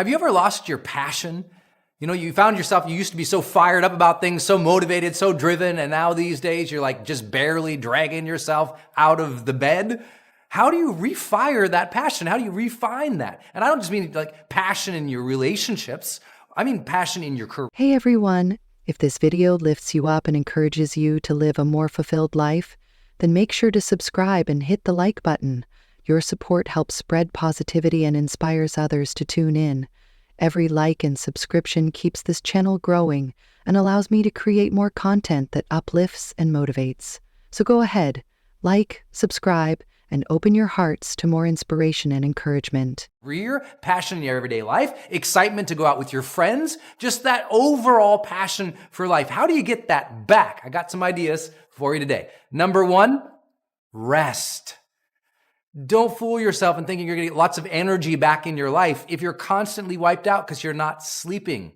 Have you ever lost your passion? You know, you found yourself, you used to be so fired up about things, so motivated, so driven, and now these days you're like just barely dragging yourself out of the bed. How do you refire that passion? How do you refine that? And I don't just mean like passion in your relationships. I mean passion in your career. Hey everyone, if this video lifts you up and encourages you to live a more fulfilled life, then make sure to subscribe and hit the like button. Your support helps spread positivity and inspires others to tune in. Every like and subscription keeps this channel growing and allows me to create more content that uplifts and motivates. So go ahead, like, subscribe, and open your hearts to more inspiration and encouragement. Career, passion in your everyday life, excitement to go out with your friends, just that overall passion for life. How do you get that back? I got some ideas for you today. Number one, rest. Don't fool yourself in thinking you're going to get lots of energy back in your life if you're constantly wiped out because you're not sleeping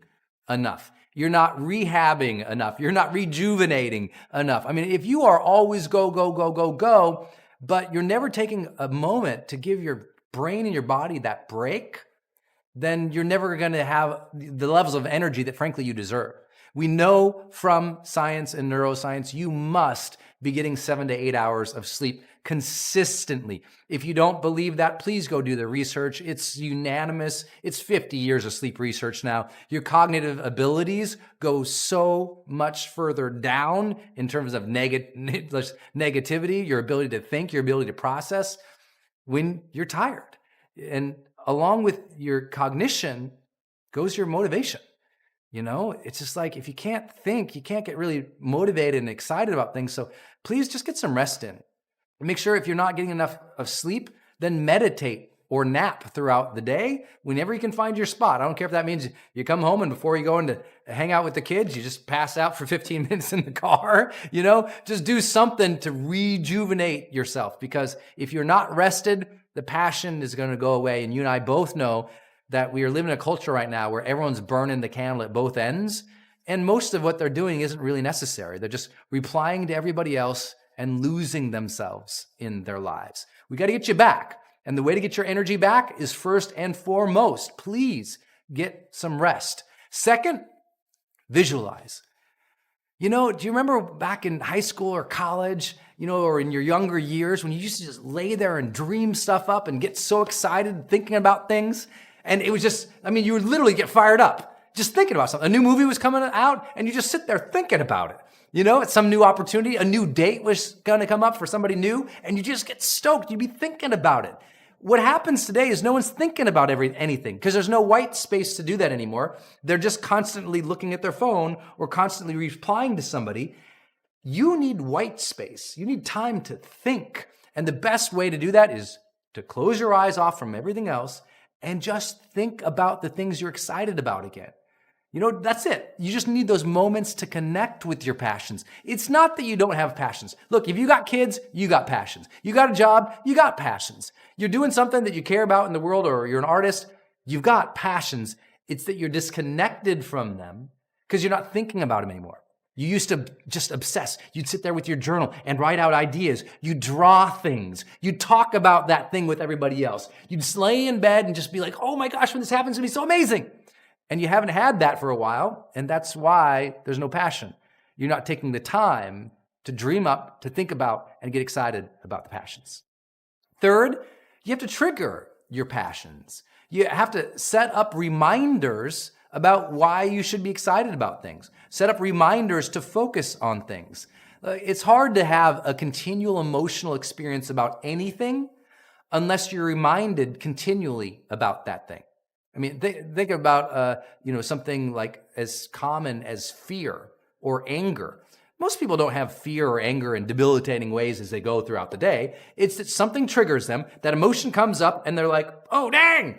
enough. You're not rehabbing enough. You're not rejuvenating enough. I mean, if you are always go, go, go, go, go, but you're never taking a moment to give your brain and your body that break, then you're never going to have the levels of energy that frankly you deserve. We know from science and neuroscience, you must be getting 7 to 8 hours of sleep consistently. If you don't believe that, please go do the research. It's unanimous. It's 50 years of sleep research now. Your cognitive abilities go so much further down in terms of negativity, your ability to think, your ability to process when you're tired. And along with your cognition goes your motivation. You know, it's just like if you can't think, you can't get really motivated and excited about things. So please just get some rest in. And make sure if you're not getting enough of sleep, then meditate or nap throughout the day whenever you can find your spot. I don't care if that means you come home and before you go in to hang out with the kids, you just pass out for 15 minutes in the car. You know, just do something to rejuvenate yourself, because if you're not rested, the passion is going to go away. And you and I both know that we are living in a culture right now where everyone's burning the candle at both ends. And most of what they're doing isn't really necessary. They're just replying to everybody else and losing themselves in their lives. We got to get you back. And the way to get your energy back is first and foremost, please get some rest. Second, visualize. You know, do you remember back in high school or college, you know, or in your younger years when you used to just lay there and dream stuff up and get so excited thinking about things? And it was just, I mean, you would literally get fired up just thinking about something. A new movie was coming out and you just sit there thinking about it. You know, it's some new opportunity, a new date was going to come up for somebody new, and you just get stoked. You'd be thinking about it. What happens today is no one's thinking about anything because there's no white space to do that anymore. They're just constantly looking at their phone or constantly replying to somebody. You need white space. You need time to think. And the best way to do that is to close your eyes off from everything else and just think about the things you're excited about again. You know, that's it. You just need those moments to connect with your passions. It's not that you don't have passions. Look, if you got kids, you got passions. You got a job, you got passions. You're doing something that you care about in the world, or you're an artist, you've got passions. It's that you're disconnected from them because you're not thinking about them anymore. You used to just obsess. You'd sit there with your journal and write out ideas. You'd draw things. You'd talk about that thing with everybody else. You'd just lay in bed and just be like, oh my gosh, when this happens, it's going to be so amazing. And you haven't had that for a while, and that's why there's no passion. You're not taking the time to dream up, to think about, and get excited about the passions. Third, you have to trigger your passions. You have to set up reminders about why you should be excited about things. Set up reminders to focus on things. It's hard to have a continual emotional experience about anything unless you're reminded continually about that thing. I mean, think about, something like as common as fear or anger. Most people don't have fear or anger in debilitating ways as they go throughout the day. It's that something triggers them, that emotion comes up, and they're like, oh, dang,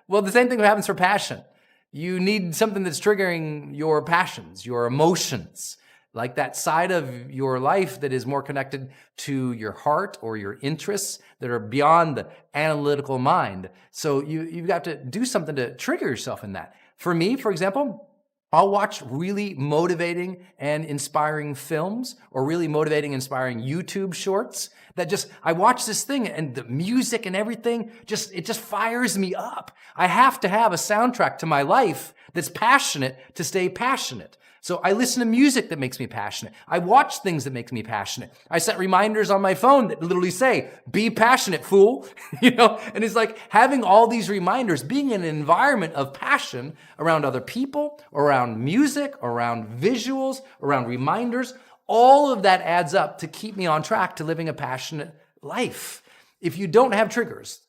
Well, the same thing happens for passion. You need something that's triggering your passions, your emotions, like that side of your life that is more connected to your heart or your interests that are beyond the analytical mind. So you've got to do something to trigger yourself in that. For me, for example, I'll watch really motivating and inspiring films or really motivating, inspiring YouTube shorts that I watch this thing and the music and everything, it just fires me up. I have to have a soundtrack to my life that's passionate to stay passionate. So I listen to music that makes me passionate. I watch things that make me passionate. I set reminders on my phone that literally say, be passionate, fool. And it's like having all these reminders, being in an environment of passion around other people, around music, around visuals, around reminders. All of that adds up to keep me on track to living a passionate life. If you don't have triggers,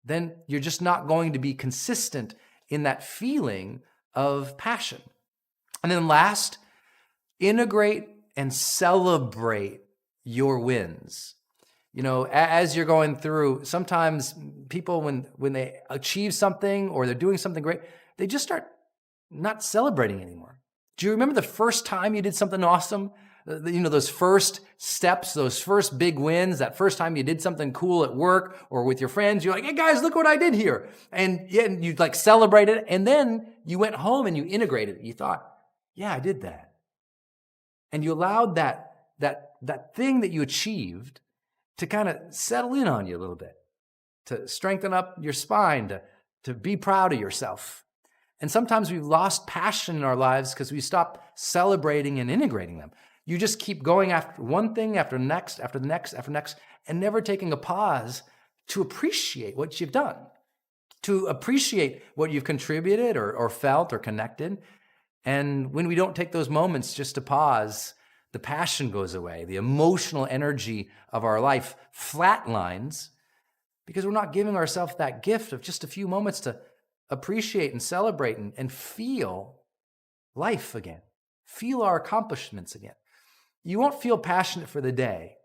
then you're just not going to be consistent in that feeling of passion. And then last, integrate and celebrate your wins. As you're going through, sometimes people, when they achieve something or they're doing something great, they just start not celebrating anymore. Do you remember the first time you did something awesome? Those first steps, those first big wins, that first time you did something cool at work or with your friends, you're like, hey guys, look what I did here. And you celebrated it. And then you went home and you integrated it. You thought, yeah, I did that. And you allowed that thing that you achieved to kind of settle in on you a little bit, to strengthen up your spine, to be proud of yourself. And sometimes we've lost passion in our lives because we stopped celebrating and integrating them. You just keep going after one thing after the next, after the next, after the next, and never taking a pause to appreciate what you've done, to appreciate what you've contributed or felt or connected. And when we don't take those moments just to pause, the passion goes away. The emotional energy of our life flatlines because we're not giving ourselves that gift of just a few moments to appreciate and celebrate and feel life again, feel our accomplishments again. You won't feel passionate for the day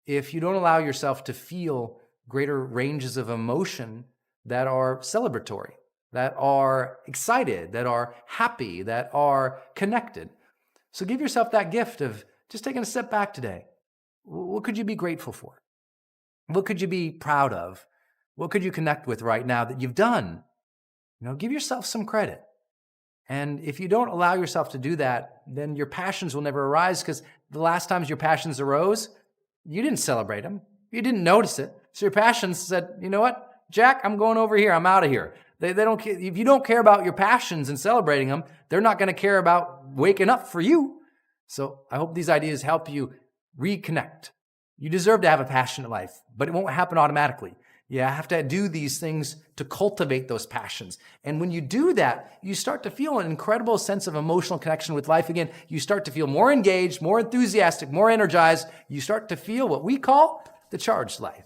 if you don't allow yourself to feel greater ranges of emotion that are celebratory, that are excited, that are happy, that are connected. So give yourself that gift of just taking a step back today. What could you be grateful for? What could you be proud of? What could you connect with right now that you've done? Give yourself some credit. And if you don't allow yourself to do that, then your passions will never arise because the last times your passions arose, you didn't celebrate them. You didn't notice it. So your passions said, you know what, Jack, I'm going over here. I'm out of here. They don't. If you don't care about your passions and celebrating them, they're not going to care about waking up for you. So I hope these ideas help you reconnect. You deserve to have a passionate life, but it won't happen automatically. You have to do these things to cultivate those passions. And when you do that, you start to feel an incredible sense of emotional connection with life again. You start to feel more engaged, more enthusiastic, more energized. You start to feel what we call the charged life.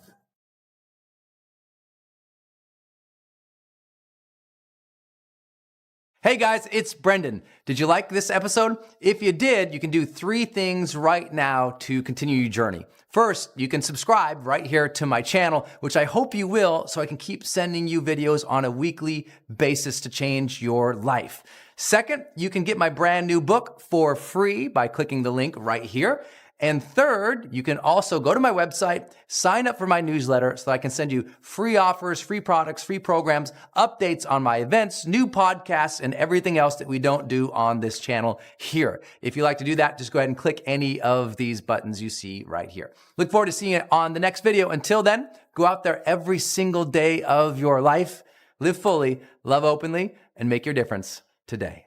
Hey guys, it's Brendon. Did you like this episode? If you did, you can do 3 things right now to continue your journey. First, you can subscribe right here to my channel, which I hope you will, so I can keep sending you videos on a weekly basis to change your life. Second, you can get my brand new book for free by clicking the link right here. And third, you can also go to my website, sign up for my newsletter so that I can send you free offers, free products, free programs, updates on my events, new podcasts, and everything else that we don't do on this channel here. If you'd like to do that, just go ahead and click any of these buttons you see right here. Look forward to seeing you on the next video. Until then, go out there every single day of your life, live fully, love openly, and make your difference today.